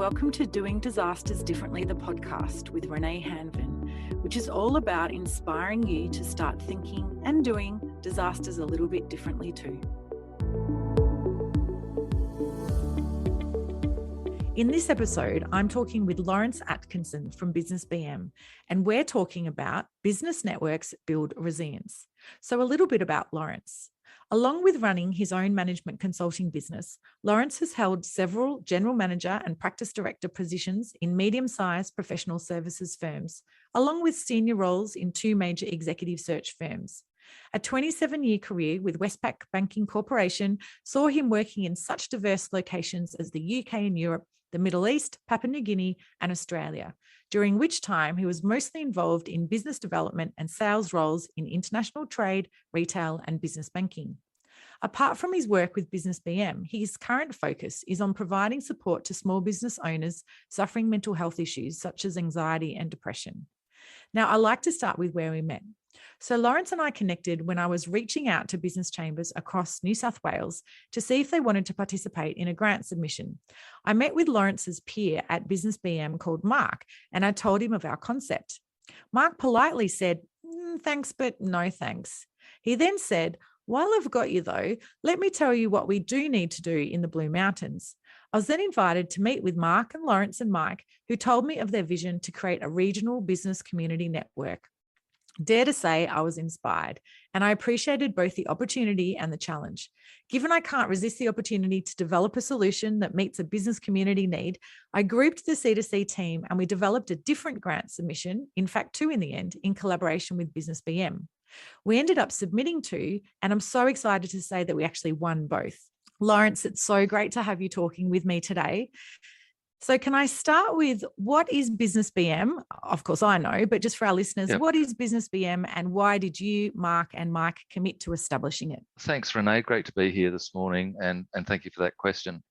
welcome to Doing Disasters Differently, the podcast with Renae Hanvin, which is all about inspiring you to start thinking and doing disasters a little bit differently too. In this episode, I'm talking with Lawrence Atkinson from BusinessBM, and we're talking about business networks build resilience. So a little bit about Lawrence. Along with running his own management consulting business, Lawrence has held several general manager and practice director positions in medium-sized professional services firms, along with senior roles in two major executive search firms. A 27-year career with Westpac Banking Corporation saw him working in such diverse locations as the UK and Europe, the Middle East, Papua New Guinea, and Australia, during which time he was mostly involved in business development and sales roles in international trade, retail, and business banking. Apart from his work with BusinessBM, his current focus is on providing support to small business owners suffering mental health issues such as anxiety and depression. Now, I like to start with where we met. So Lawrence and I connected when I was reaching out to business chambers across New South Wales to see if they wanted to participate in a grant submission. I met with Lawrence's peer at BusinessBM called Mark, and I told him of our concept. Mark politely said, thanks, but no thanks. He then said, while I've got you though, let me tell you what we do need to do in the Blue Mountains. I was then invited to meet with Mark and Lawrence and Mike, who told me of their vision to create a regional business community network. Dare to say I was inspired, and I appreciated both the opportunity and the challenge. Given I can't resist the opportunity to develop a solution that meets a business community need, I grouped the C2C team and we developed a different grant submission, in fact two in the end, in collaboration with BusinessBM. We ended up submitting two, and I'm so excited to say that we actually won both. Lawrence, it's so great to have you talking with me today. So can I start with what is BusinessBM? Of course, I know, but just for our listeners, What is BusinessBM and why did you, Mark and Mike, commit to establishing it? Thanks, Renae. Great to be here this morning, and thank you for that question.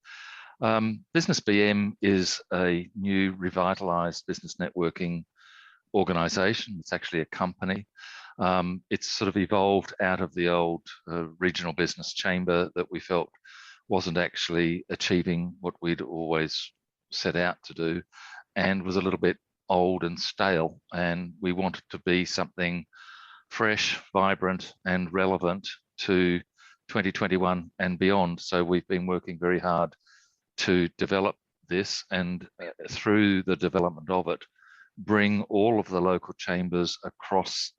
BusinessBM is a new revitalised business networking organisation. It's actually a company. It's sort of evolved out of the old regional business chamber that we felt wasn't actually achieving what we'd always set out to do, and was a little bit old and stale, and we wanted to be something fresh, vibrant and relevant to 2021 and beyond. So we've been working very hard to develop this, and through the development of it, bring all of the local chambers across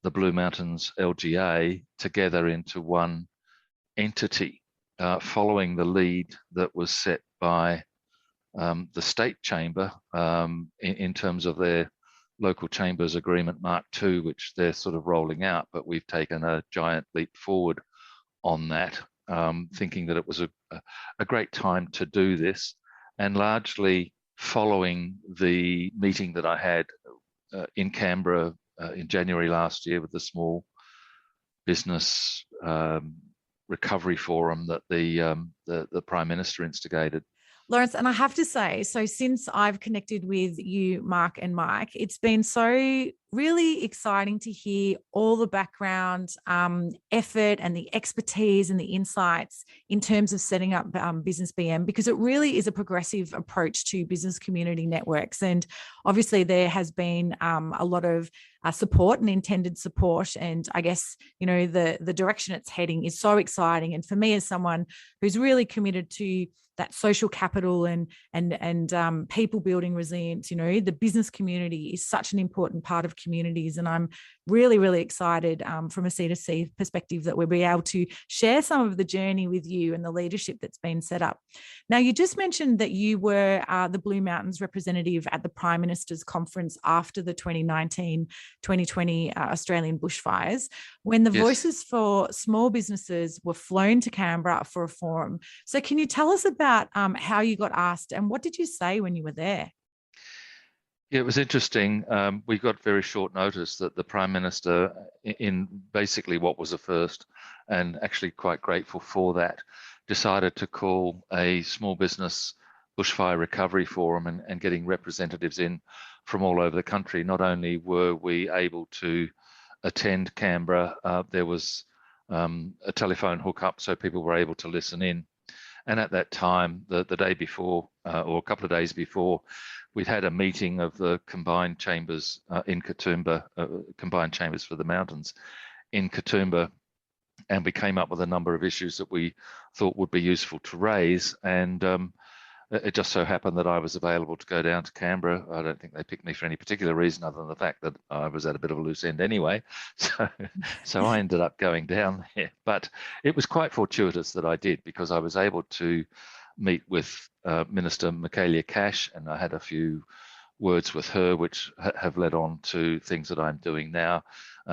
the Blue Mountains LGA together into one entity, following the lead that was set by the state chamber in terms of their local chambers agreement Mark II, which they're sort of rolling out, but we've taken a giant leap forward on that, thinking that it was a great time to do this, and largely following the meeting that I had in Canberra in January last year with the Small Business Recovery Forum that the Prime Minister instigated. Lawrence, and I have to say, so since I've connected with you, Mark and Mike, it's been so really exciting to hear all the background, effort and the expertise and the insights in terms of setting up BusinessBM, because it really is a progressive approach to business community networks. And obviously there has been a lot of support and intended support. And I guess, you know, the direction it's heading is so exciting. And for me, as someone who's really committed to that social capital and people building resilience, you know, the business community is such an important part of communities. And I'm really, really excited from a C2C perspective that we'll be able to share some of the journey with you and the leadership that's been set up. Now, you just mentioned that you were the Blue Mountains representative at the Prime Minister's conference after the 2019-2020 Australian bushfires, when the voices for small businesses were flown to Canberra for a forum. So can you tell us about how you got asked and what did you say when you were there? Yeah, it was interesting. We got very short notice that the Prime Minister, in basically what was a first, and actually quite grateful for that, decided to call a small business bushfire recovery forum and getting representatives in from all over the country. Not only were we able to attend Canberra, there was a telephone hookup so people were able to listen in. And at that time, the day before, or a couple of days before, we'd had a meeting of the combined chambers in Katoomba, combined chambers for the mountains in Katoomba, and we came up with a number of issues that we thought would be useful to raise. And it just so happened that I was available to go down to Canberra. I don't think they picked me for any particular reason other than the fact that I was at a bit of a loose end anyway. So I ended up going down there. But it was quite fortuitous that I did, because I was able to meet with Minister Michaelia Cash, and I had a few words with her, which have led on to things that I'm doing now.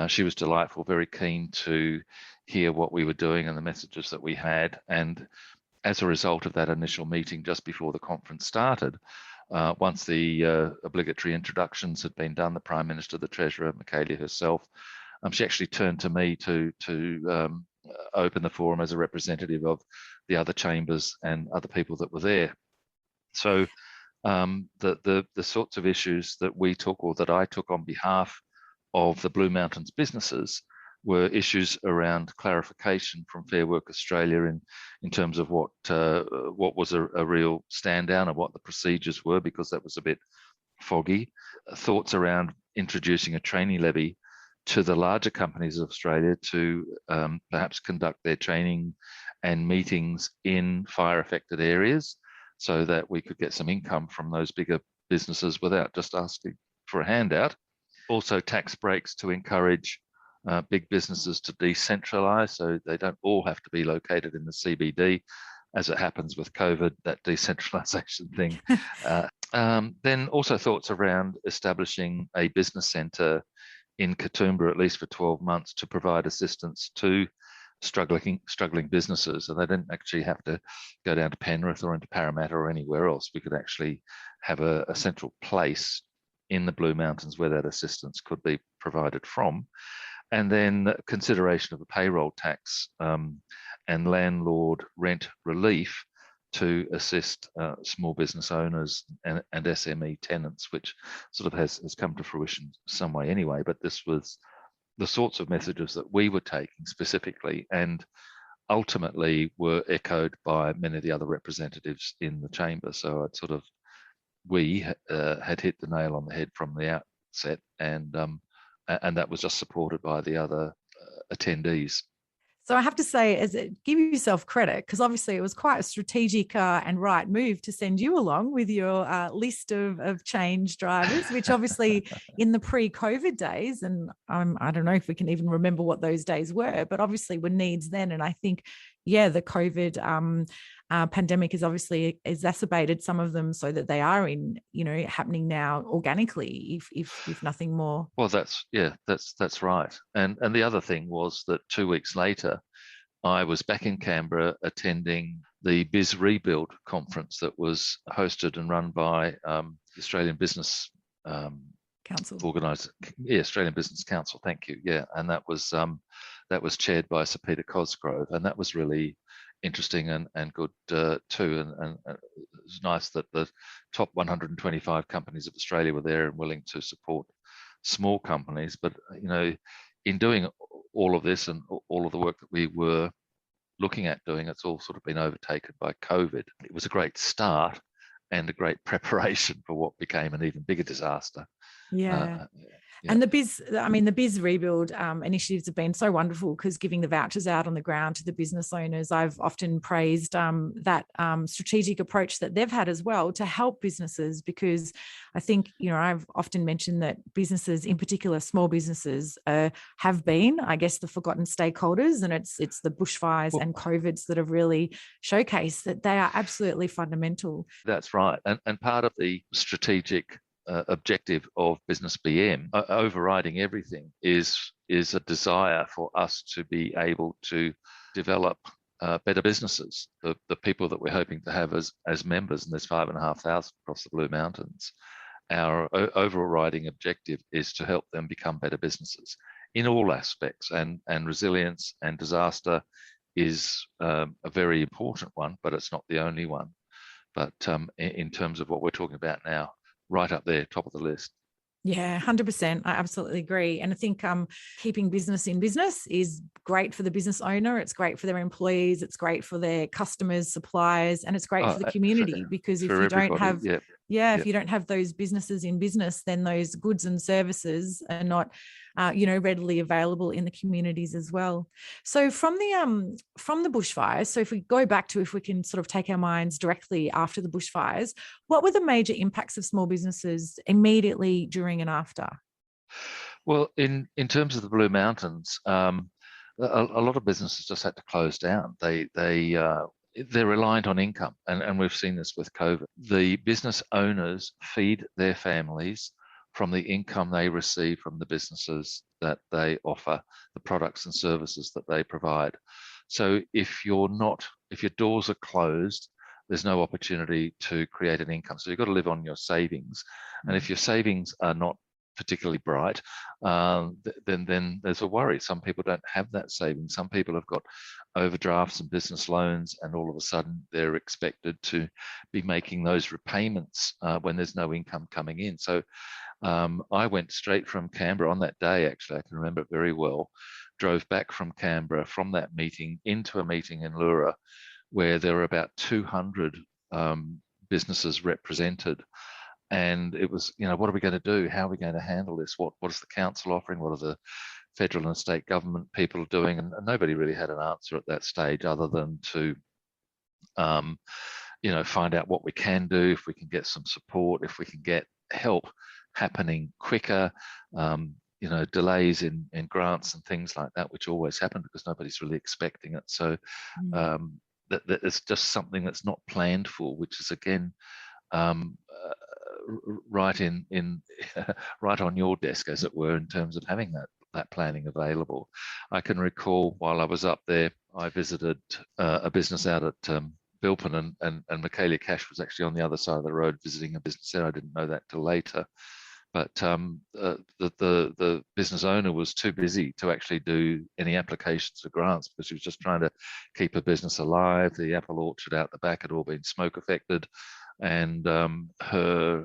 She was delightful, very keen to hear what we were doing and the messages that we had. And as a result of that initial meeting just before the conference started, once the obligatory introductions had been done, the Prime Minister, the Treasurer, Michaelia herself, she actually turned to me to open the forum as a representative of the other chambers and other people that were there. So the sorts of issues that we took, or that I took on behalf of the Blue Mountains businesses, were issues around clarification from Fair Work Australia in terms of what was a real stand down and what the procedures were, because that was a bit foggy. Thoughts around introducing a trainee levy to the larger companies of Australia to perhaps conduct their training and meetings in fire affected areas, so that we could get some income from those bigger businesses without just asking for a handout. Also, tax breaks to encourage big businesses to decentralize, so they don't all have to be located in the CBD, as it happens with COVID, that decentralization thing. Then also thoughts around establishing a business centre in Katoomba, at least for 12 months, to provide assistance to struggling businesses. So they didn't actually have to go down to Penrith or into Parramatta or anywhere else. We could actually have a central place in the Blue Mountains where that assistance could be provided from. And then consideration of a payroll tax and landlord rent relief to assist small business owners and SME tenants, which sort of has come to fruition some way anyway. But this was the sorts of messages that we were taking specifically, and ultimately were echoed by many of the other representatives in the chamber. So we had hit the nail on the head from the outset, and that was just supported by the other attendees. So I have to say, give yourself credit, because obviously it was quite a strategic and right move to send you along with your list of change drivers, which obviously in the pre-COVID days, and I don't know if we can even remember what those days were, but obviously were needs then. And I think, the COVID pandemic has obviously exacerbated some of them, so that they are happening now organically, if nothing more. Well, that's right. And the other thing was that 2 weeks later, I was back in Canberra attending the Biz Rebuild conference that was hosted and run by the Australian Business Council. Australian Business Council. Thank you. Yeah, and that was chaired by Sir Peter Cosgrove, and that was really interesting and good too. And it was nice that the top 125 companies of Australia were there and willing to support small companies. But in doing all of this and all of the work that we were looking at doing, it's all sort of been overtaken by COVID. It was a great start and a great preparation for what became an even bigger disaster. Yeah. And the Biz Rebuild initiatives have been so wonderful, because giving the vouchers out on the ground to the business owners, I've often praised that strategic approach that they've had as well to help businesses, because I think, I've often mentioned that businesses, in particular small businesses, have been, I guess, the forgotten stakeholders, and it's the bushfires and COVIDs that have really showcased that they are absolutely fundamental. That's right. And part of the strategic objective of BusinessBM, overriding everything, is a desire for us to be able to develop better businesses. The people that we're hoping to have as members, and there's 5,500 across the Blue Mountains, our overriding objective is to help them become better businesses in all aspects, and resilience and disaster is a very important one, but it's not the only one. But in terms of what we're talking about now, right up there, top of the list. Yeah, 100%. I absolutely agree. And I think keeping business in business is great for the business owner. It's great for their employees. It's great for their customers, suppliers, and it's great for the community, because if for you don't everybody. have, Yep. if you don't have those businesses in business, then those goods and services are not, readily available in the communities as well. So from the bushfires, so if we go back to, if we can sort of take our minds directly after the bushfires, what were the major impacts of small businesses immediately, during and after? Well, in terms of the Blue Mountains, a lot of businesses just had to close down. They're reliant on income, and we've seen this with COVID. The business owners feed their families from the income they receive from the businesses that they offer, the products and services that they provide. So if your doors are closed, there's no opportunity to create an income. So you've got to live on your savings. And if your savings are not particularly bright, then there's a worry. Some people don't have that savings. Some people have got overdrafts and business loans, and all of a sudden they're expected to be making those repayments when there's no income coming in. So I went straight from Canberra on that day. Actually, I can remember it very well. Drove back from Canberra from that meeting into a meeting in Lura, where there were about 200 businesses represented. And it was, what are we going to do? How are we going to handle this? What is the council offering? What are the federal and state government people doing? And nobody really had an answer at that stage, other than to, find out what we can do, if we can get some support, if we can get help happening quicker, delays in grants and things like that, which always happen because nobody's really expecting it. So that it's just something that's not planned for, which is again, right right on your desk, as it were, in terms of having that planning available. I can recall while I was up there, I visited a business out at Bilpin, and Michaelia Cash was actually on the other side of the road visiting a business there. I didn't know that till later. But the business owner was too busy to actually do any applications for grants, because she was just trying to keep her business alive. The apple orchard out the back had all been smoke affected, and her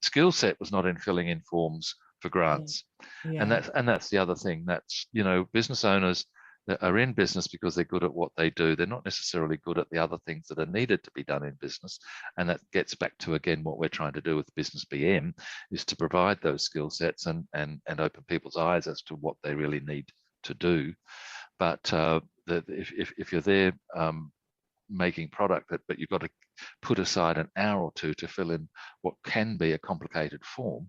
skill set was not in filling in forms for grants. And that's the other thing. That's, business owners that are in business because they're good at what they do. They're not necessarily good at the other things that are needed to be done in business. And that gets back to, again, what we're trying to do with Business BM, is to provide those skill sets and open people's eyes as to what they really need to do. But if you're there making product, but you've got to put aside an hour or two to fill in what can be a complicated form,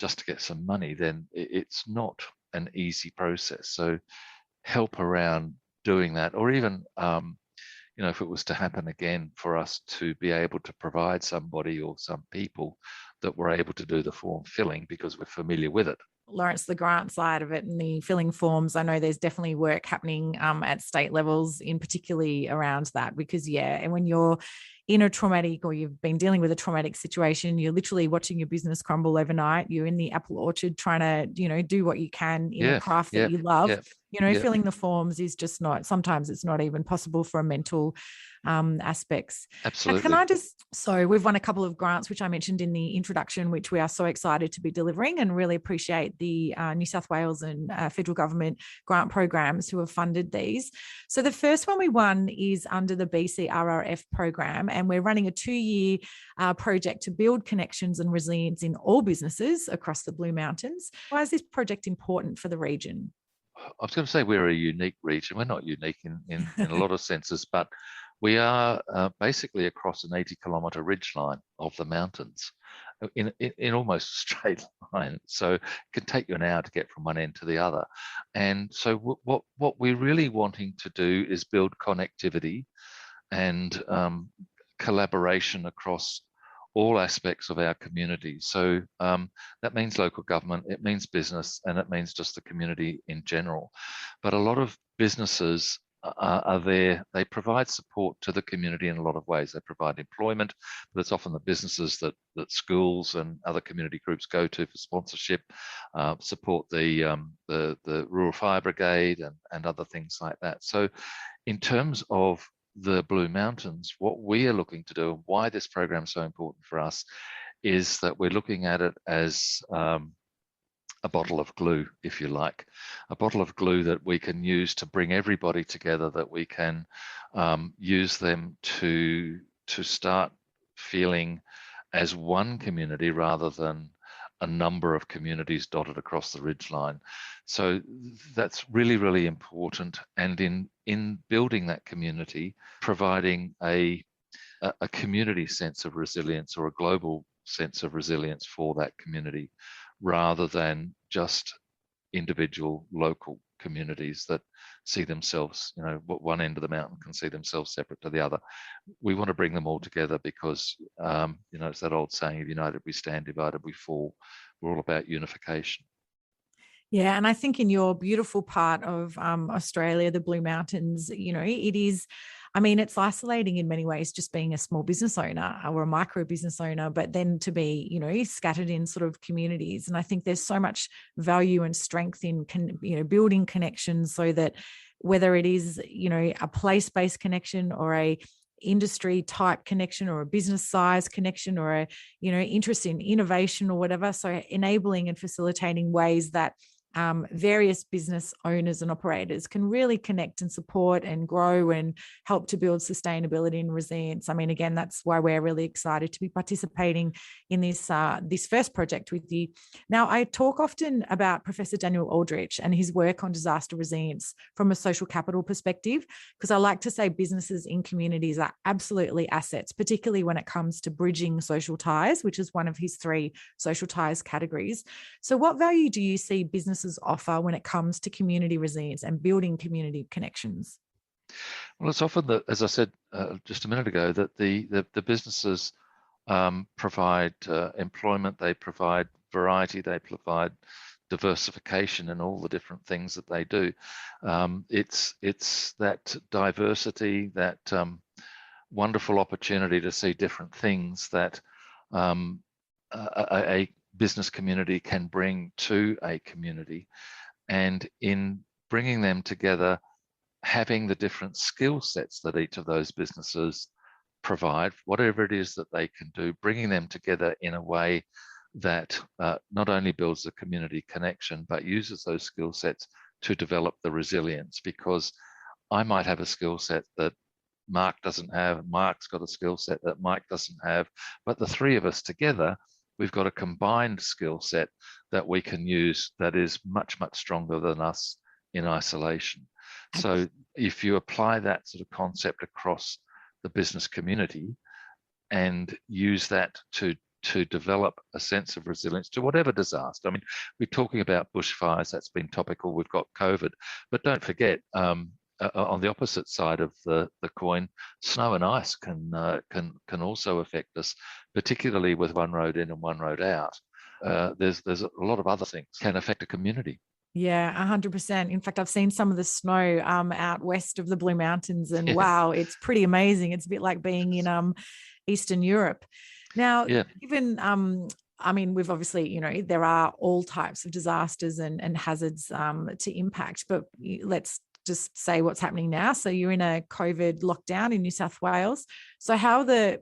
just to get some money, then it's not an easy process. So help around doing that, or even if it was to happen again, for us to be able to provide somebody or some people that were able to do the form filling because we're familiar with it. Lawrence, the grant side of it and the filling forms, I know there's definitely work happening at state levels, in particularly around that, because and when you're in a traumatic, or you've been dealing with a traumatic situation, you're literally watching your business crumble overnight. You're in the apple orchard trying to, do what you can in a craft that you love. Filling the forms is just not, sometimes it's not even possible for a mental aspects. Absolutely. So we've won a couple of grants, which I mentioned in the introduction, which we are so excited to be delivering, and really appreciate the New South Wales and federal government grant programs who have funded these. So the first one we won is under the BCRRF program, and we're running a 2-year project to build connections and resilience in all businesses across the Blue Mountains. Why is this project important for the region? I was going to say we're a unique region. We're not unique in a lot of senses, but we are basically across an 80-kilometre ridgeline of the mountains in almost a straight line. So it can take you an hour to get from one end to the other. And so what we're really wanting to do is build connectivity and collaboration across all aspects of our community. So that means local government, it means business, and it means just the community in general. But a lot of businesses are there. They provide support to the community in a lot of ways. They provide employment, but it's often the businesses that schools and other community groups go to for sponsorship, support the Rural Fire Brigade and other things like that. So in terms of the Blue Mountains, what we are looking to do, and why this program is so important for us, is that we're looking at it as a bottle of glue, if you like, a bottle of glue that we can use to bring everybody together, that we can use them to start feeling as one community rather than a number of communities dotted across the ridgeline. So that's really, really important. And in building that community, providing a community sense of resilience or a global sense of resilience for that community, rather than just individual local communities that see themselves, one end of the mountain can see themselves separate to the other. We want to bring them all together because, it's that old saying, united we stand, divided we fall. We're all about unification. Yeah, and I think in your beautiful part of Australia, the Blue Mountains, it is, it's isolating in many ways, just being a small business owner or a micro business owner, but then to be, scattered in sort of communities. And I think there's so much value and strength in, building connections so that whether it is, a place-based connection or a industry type connection or a business size connection or a, interest in innovation or whatever. So enabling and facilitating ways that various business owners and operators can really connect and support and grow and help to build sustainability and resilience. Again, that's why we're really excited to be participating in this first project with you. Now, I talk often about Professor Daniel Aldrich and his work on disaster resilience from a social capital perspective, because I like to say businesses in communities are absolutely assets, particularly when it comes to bridging social ties, which is one of his 3 social ties categories. So what value do you see businesses offer when it comes to community resilience and building community connections? Well, it's often that, as I said just a minute ago, that the businesses provide employment, they provide variety, they provide diversification in all the different things that they do. It's that diversity, that wonderful opportunity to see different things that a business community can bring to a community, and in bringing them together, having the different skill sets that each of those businesses provide, whatever it is that they can do, bringing them together in a way that not only builds the community connection, but uses those skill sets to develop the resilience. Because I might have a skill set that Mark doesn't have, Mark's got a skill set that Mike doesn't have, but the 3 of us together, we've got a combined skill set that we can use that is much, much stronger than us in isolation. So if you apply that sort of concept across the business community and use that to develop a sense of resilience to whatever disaster. We're talking about bushfires, that's been topical, we've got COVID, but don't forget, on the opposite side of the coin, snow and ice can also affect us, particularly with one road in and one road out. There's a lot of other things can affect a community. Yeah, 100%. In fact, I've seen some of the snow out west of the Blue Mountains, and wow, it's pretty amazing. It's a bit like being in Eastern Europe. Now, given we've obviously, there are all types of disasters and hazards to impact, but let's just say what's happening now. So you're in a COVID lockdown in New South Wales. So how the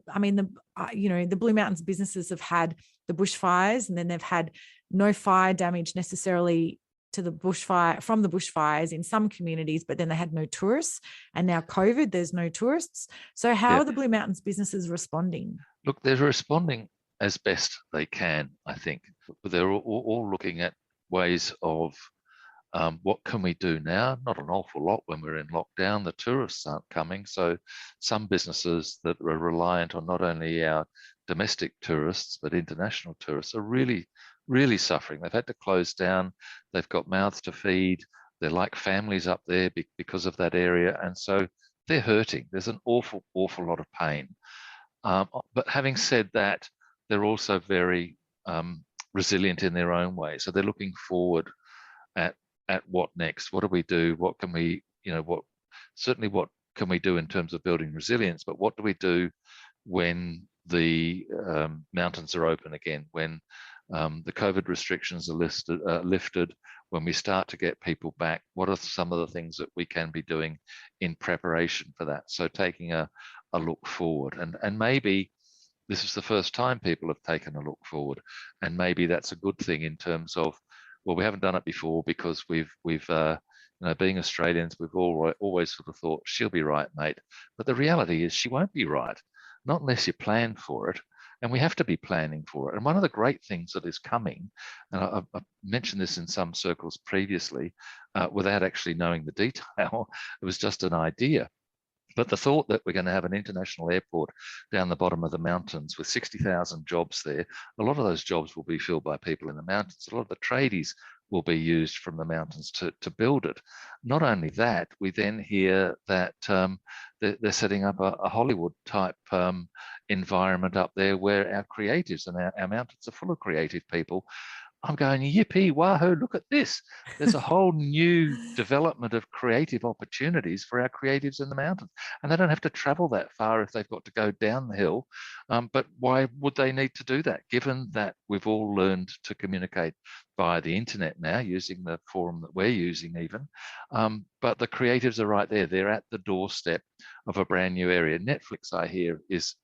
Blue Mountains businesses have had the bushfires, and then they've had no fire damage necessarily to the from the bushfires in some communities, but then they had no tourists, and now COVID, there's no tourists. So how are the Blue Mountains businesses responding? Look, they're responding as best they can, I think. They're all looking at ways of what can we do now? Not an awful lot when we're in lockdown. The tourists aren't coming. So some businesses that are reliant on not only our domestic tourists, but international tourists are really, really suffering. They've had to close down. They've got mouths to feed. They're like families up there because of that area. And so they're hurting. There's an awful, awful lot of pain. But having said that, they're also very resilient in their own way. So they're looking forward at what next? What do we do? What can we, what can we do in terms of building resilience? But what do we do when the mountains are open again, when the COVID restrictions are lifted, when we start to get people back? What are some of the things that we can be doing in preparation for that? So taking a look forward, and maybe this is the first time people have taken a look forward, and maybe that's a good thing in terms of, well, we haven't done it before because we've being Australians, we've always sort of thought she'll be right, mate. But the reality is she won't be right, not unless you plan for it. And we have to be planning for it. And one of the great things that is coming, and I've mentioned this in some circles previously, without actually knowing the detail, it was just an idea. But the thought that we're going to have an international airport down the bottom of the mountains with 60,000 jobs there, a lot of those jobs will be filled by people in the mountains. A lot of the tradies will be used from the mountains to build it. Not only that, we then hear that they're setting up a Hollywood type environment up there where our creatives and our mountains are full of creative people. I'm going, yippee, wahoo, look at this. There's a whole new development of creative opportunities for our creatives in the mountains. And they don't have to travel that far if they've got to go down the hill. But why would they need to do that, given that we've all learned to communicate via the internet now, using the forum that we're using even. But the creatives are right there. They're at the doorstep of a brand new area. Netflix, I hear, is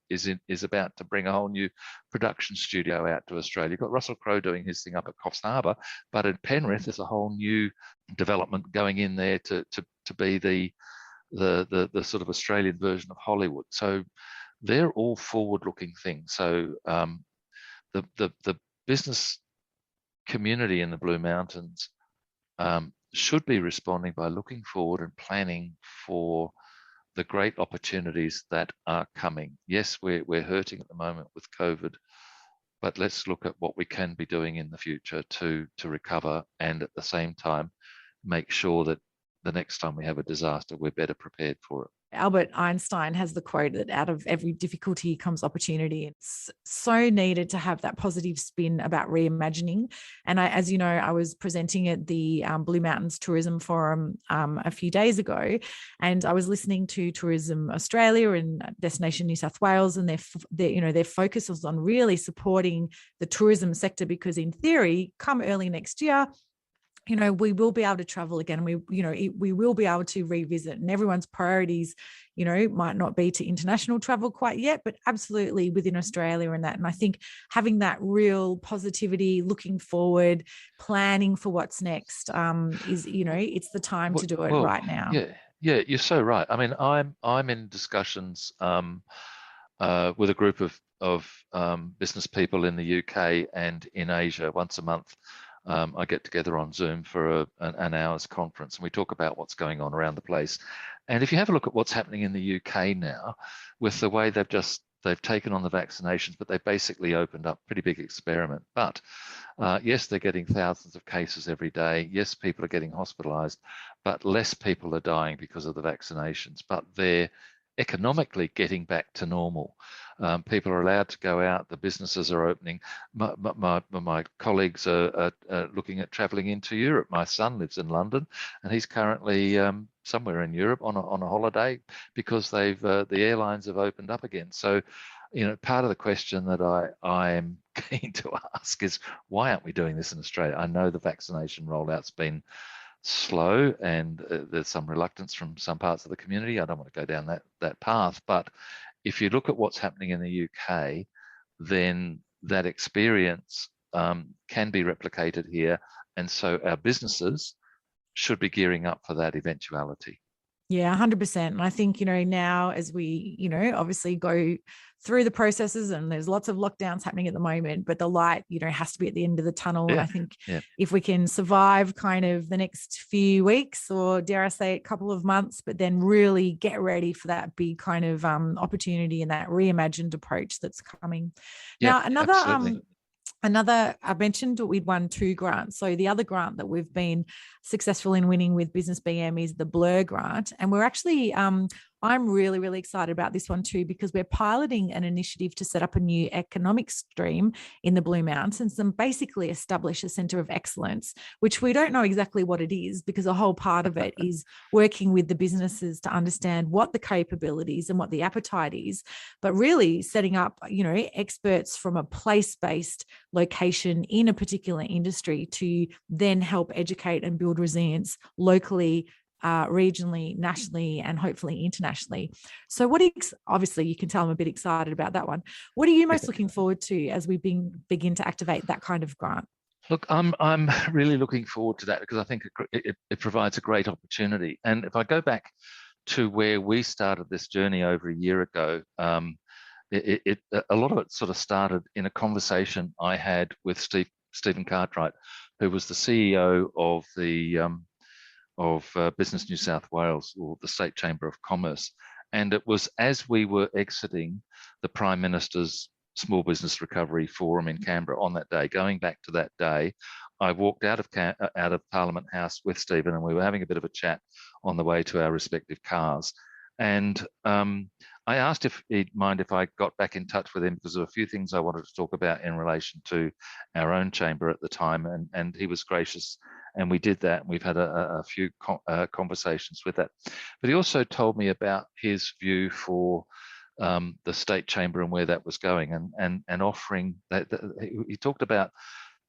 about to bring a whole new production studio out to Australia. You've got Russell Crowe doing his thing up at Coffs Harbour, but at Penrith, there's a whole new development going in there to be the sort of Australian version of Hollywood. So they're all forward-looking things. So the business community in the Blue Mountains should be responding by looking forward and planning for the great opportunities that are coming. Yes, we're hurting at the moment with COVID, but let's look at what we can be doing in the future to recover, and at the same time make sure that the next time we have a disaster, we're better prepared for it. Albert Einstein has the quote that out of every difficulty comes opportunity. It's so needed to have that positive spin about reimagining. And as you know, I was presenting at the Blue Mountains Tourism Forum a few days ago, and I was listening to Tourism Australia and Destination New South Wales, and their focus was on really supporting the tourism sector, because in theory, come early next year, we will be able to travel again. We will be able to revisit, and everyone's priorities, might not be to international travel quite yet, but absolutely within Australia and that. And I think having that real positivity, looking forward, planning for what's next is, it's the time to do it right now. Yeah, you're so right. I mean, I'm in discussions with a group of business people in the UK and in Asia once a month. I get together on Zoom for an hour's conference, and we talk about what's going on around the place. And if you have a look at what's happening in the UK now, with the way they've taken on the vaccinations, but they basically opened up a pretty big experiment. But yes, they're getting thousands of cases every day. Yes, people are getting hospitalized, but less people are dying because of the vaccinations. But they're economically getting back to normal. People are allowed to go out. The businesses are opening. My colleagues are looking at traveling into Europe. My son lives in London, and he's currently somewhere in Europe on a holiday because the airlines have opened up again. So, part of the question that I am keen to ask is, why aren't we doing this in Australia? I know the vaccination rollout's been slow, and there's some reluctance from some parts of the community. I don't want to go down that path, but if you look at what's happening in the UK, then that experience can be replicated here, and so our businesses should be gearing up for that eventuality. Yeah, 100%. And I think, now as we, obviously go through the processes, and there's lots of lockdowns happening at the moment, but the light, has to be at the end of the tunnel. Yeah. And I think if we can survive kind of the next few weeks, or dare I say a couple of months, but then really get ready for that big kind of opportunity and that reimagined approach that's coming. Yeah, now, another, I mentioned we'd won 2 grants. So the other grant that we've been successful in winning with BusinessBM is the Blur grant. And we're actually, I'm really, really excited about this one too, because we're piloting an initiative to set up a new economic stream in the Blue Mountains and basically establish a centre of excellence, which we don't know exactly what it is, because a whole part of it is working with the businesses to understand what the capabilities and what the appetite is, but really setting up, experts from a place-based location in a particular industry to then help educate and build resilience locally regionally, nationally, and hopefully internationally. So obviously you can tell I'm a bit excited about that one. What are you most looking forward to as we begin to activate that kind of grant? Look, I'm really looking forward to that because I think it provides a great opportunity. And if I go back to where we started this journey over a year ago, a lot of it sort of started in a conversation I had with Stephen Cartwright, who was the CEO of Business New South Wales, or the State Chamber of Commerce. And it was as we were exiting the Prime Minister's Small Business Recovery Forum in Canberra on that day. Going back to that day, I walked out of Parliament House with Stephen, and we were having a bit of a chat on the way to our respective cars. And I asked if he'd mind if I got back in touch with him because there were a few things I wanted to talk about in relation to our own chamber at the time, and he was gracious, and we did that. We've had a few conversations with that. But he also told me about his view for the state chamber and where that was going, and offering that. He talked about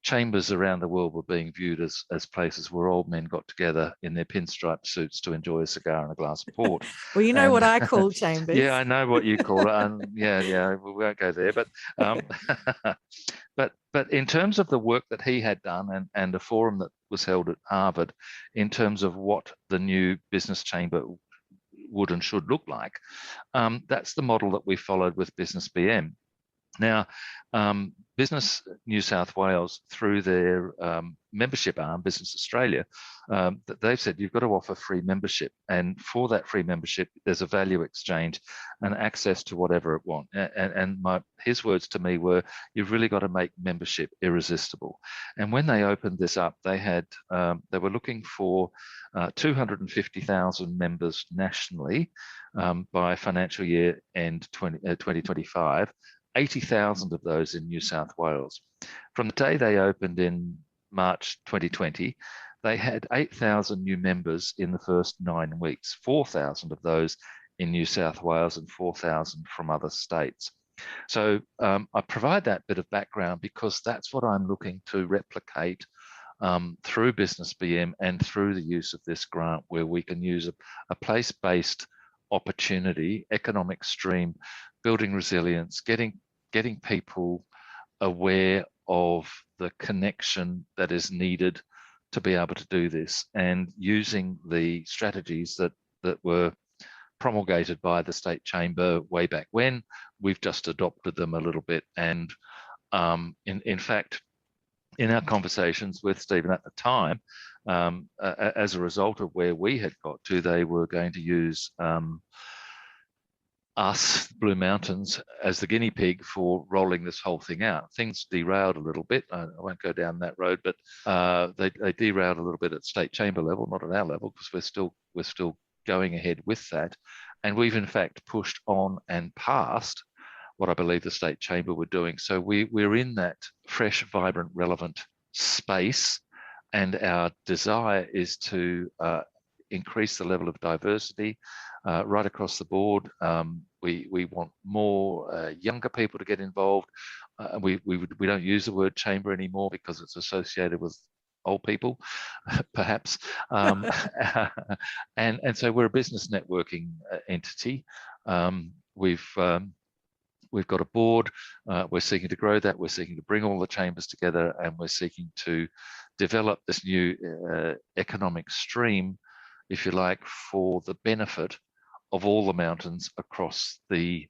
chambers around the world were being viewed as places where old men got together in their pinstripe suits to enjoy a cigar and a glass of port. Well, you know what I call chambers. Yeah, I know what you call it. And yeah, we won't go there. But but in terms of the work that he had done, and the forum that was held at Harvard, in terms of what the new business chamber would and should look like, that's the model that we followed with BusinessBM. Now, Business New South Wales, through their membership arm, Business Australia, they've said you've got to offer free membership. And for that free membership, there's a value exchange and access to whatever it wants. And his words to me were, you've really got to make membership irresistible. And when they opened this up, they were looking for 250,000 members nationally by financial year end 2025. 80,000 of those in New South Wales. From the day they opened in March 2020, they had 8,000 new members in the first 9 weeks, 4,000 of those in New South Wales and 4,000 from other states. So I provide that bit of background because that's what I'm looking to replicate through BusinessBM and through the use of this grant, where we can use a place-based opportunity, economic stream, building resilience, getting people aware of the connection that is needed to be able to do this, and using the strategies that were promulgated by the State Chamber way back when. We've just adopted them a little bit. And in fact, in our conversations with Stephen at the time, as a result of where we had got to, they were going to use us, Blue Mountains, as the guinea pig for rolling this whole thing out. Things derailed a little bit. I won't go down that road, but they derailed a little bit at State Chamber level, not at our level, because we're still going ahead with that. And we've in fact pushed on and passed what I believe the State Chamber were doing. So we're in that fresh, vibrant, relevant space, and our desire is to increase the level of diversity right across the board. We want more younger people to get involved. We don't use the word chamber anymore because it's associated with old people, perhaps. And so we're a business networking entity. We've got a board. We're seeking to grow that. We're seeking to bring all the chambers together, and we're seeking to develop this new economic stream, if you like, for the benefit of all the mountains across the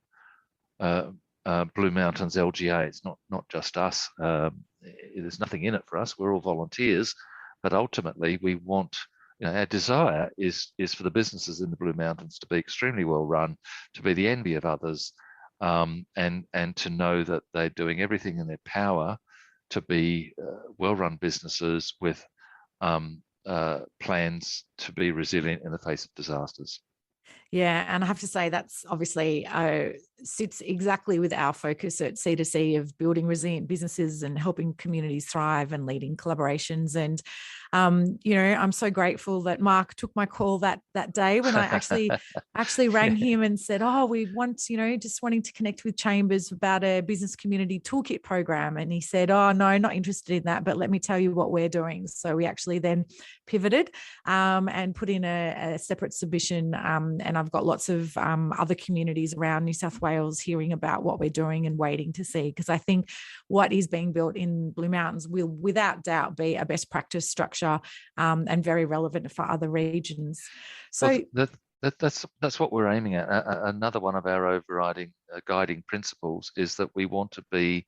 Blue Mountains LGA. It's not just us. There's nothing in it for us. We're all volunteers, but ultimately we want, our desire is for the businesses in the Blue Mountains to be extremely well run, to be the envy of others, and to know that they're doing everything in their power to be well-run businesses with plans to be resilient in the face of disasters. Yeah, and I have to say that's obviously sits exactly with our focus at C2C of building resilient businesses and helping communities thrive and leading collaborations. And I'm so grateful that Mark took my call that day when I actually rang him and said, "Oh, we want, just wanting to connect with Chambers about a business community toolkit program." And he said, "Oh, no, not interested in that, but let me tell you what we're doing." So we actually then pivoted and put in a separate submission. And I've got lots of other communities around New South Wales hearing about what we're doing and waiting to see, because I think what is being built in Blue Mountains will without doubt be a best practice structure and very relevant for other regions. So that's what we're aiming at. Another one of our overriding guiding principles is that we want to be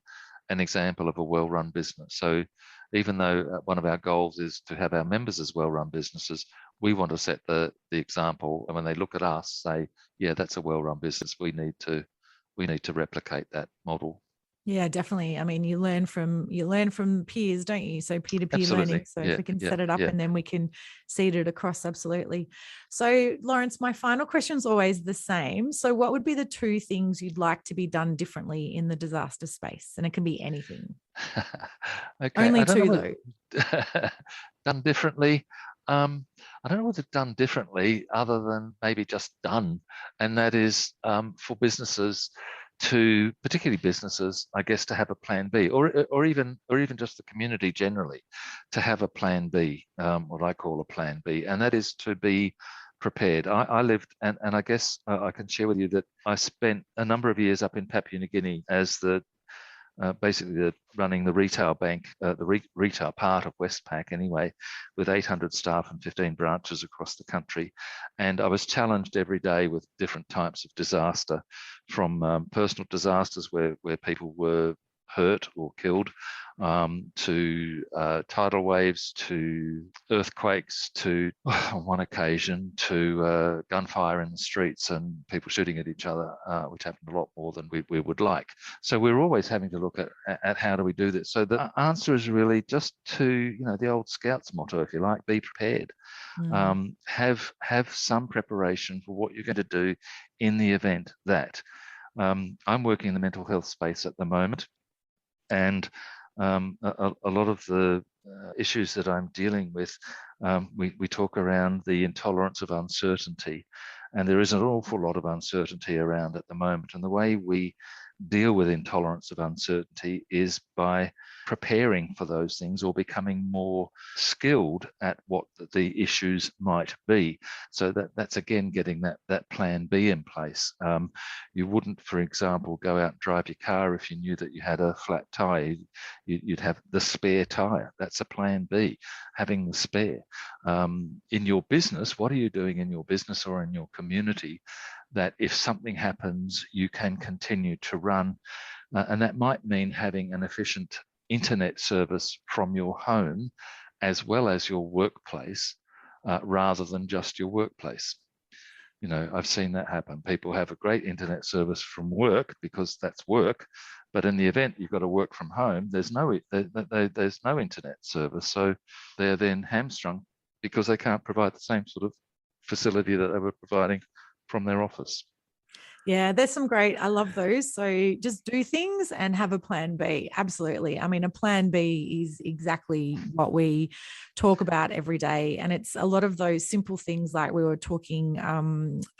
an example of a well-run business. So even though one of our goals is to have our members as well-run businesses, we want to set the example, and when they look at us, say, yeah, that's a well-run business. We need to replicate that model. Yeah, definitely. I mean, you learn from peers, don't you? So peer-to-peer learning. Absolutely. So if we can set it up and then we can seed it across, absolutely. So Lawrence, my final question is always the same. So what would be the 2 things you'd like to be done differently in the disaster space? And it can be anything. Okay. Only 2 though. Done differently. I don't know what they've done differently other than maybe just done. And that is for businesses particularly businesses, I guess, to have a plan B, or even just the community generally, to have a plan B, what I call a plan B, and that is to be prepared. I lived, and I guess I can share with you that I spent a number of years up in Papua New Guinea as basically running the retail bank, the retail part of Westpac anyway, with 800 staff and 15 branches across the country. And I was challenged every day with different types of disaster, from personal disasters where people were hurt or killed, to tidal waves, to earthquakes, to, on one occasion, to gunfire in the streets and people shooting at each other, which happened a lot more than we would like. So we're always having to look at how do we do this. So the answer is really just to, the old Scouts motto, if you like, be prepared. Have some preparation for what you're going to do in the event that. I'm working in the mental health space at the moment, and a lot of the issues that I'm dealing with, we talk around the intolerance of uncertainty, and there is an awful lot of uncertainty around at the moment. And the way we deal with intolerance of uncertainty is by preparing for those things or becoming more skilled at what the issues might be. So that's again getting that plan B in place. You wouldn't, for example, go out and drive your car if you knew that you had a flat tire. You'd have the spare tire. That's a plan B, having the spare. In your business, what are you doing in your business or in your community that if something happens, you can continue to run? And that might mean having an efficient internet service from your home as well as your workplace, rather than just your workplace. I've seen that happen. People have a great internet service from work because that's work, but in the event you've got to work from home, there's no internet service. So they're then hamstrung because they can't provide the same sort of facility that they were providing from their office. Yeah, there's some great, I love those. So just do things and have a plan B. Absolutely. I mean, a plan B is exactly what we talk about every day. And it's a lot of those simple things like we were talking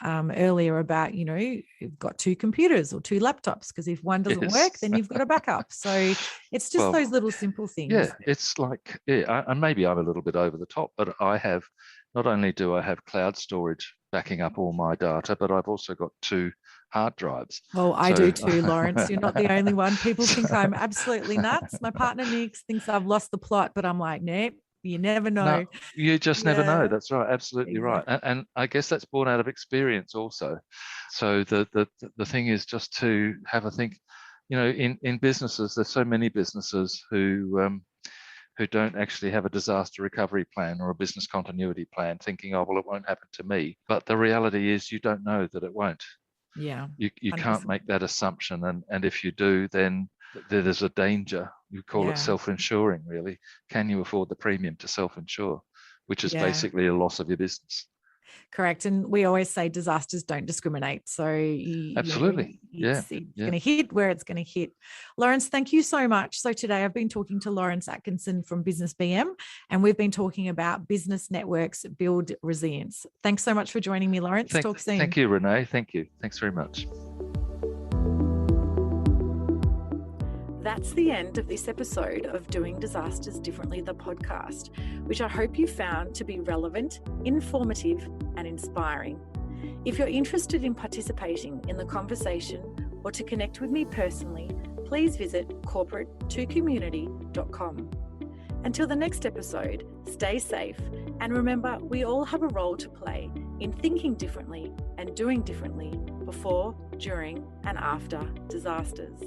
earlier about, you've got 2 computers or 2 laptops, because if one doesn't work, then you've got a backup. So it's just those little simple things. Yeah, it's like, and maybe I'm a little bit over the top, but not only do I have cloud storage backing up all my data, but I've also got 2 hard drives. Oh, I do too, Lawrence. You're not the only one. People think I'm absolutely nuts. My partner, Nick, thinks I've lost the plot, but I'm like, nope, you never know. No, you just never know. That's right. Absolutely right. And I guess that's born out of experience also. So the thing is just to have a think, in businesses, there's so many businesses who don't actually have a disaster recovery plan or a business continuity plan, thinking, oh, well, it won't happen to me. But the reality is you don't know that it won't. Yeah. You can't make that assumption. And if you do, then there's a danger. You call it self-insuring, really. Can you afford the premium to self-insure, which is basically a loss of your business? Correct. And we always say disasters don't discriminate. So Absolutely. it's going to hit where it's going to hit. Lawrence, thank you so much. So today I've been talking to Lawrence Atkinson from BusinessBM, and we've been talking about business networks build resilience. Thanks so much for joining me, Lawrence. Talk soon. Thank you, Renae. Thank you. Thanks very much. That's the end of this episode of Doing Disasters Differently, the podcast, which I hope you found to be relevant, informative, and inspiring. If you're interested in participating in the conversation or to connect with me personally, please visit corporate2community.com. Until the next episode, stay safe, and remember, we all have a role to play in thinking differently and doing differently before, during, and after disasters.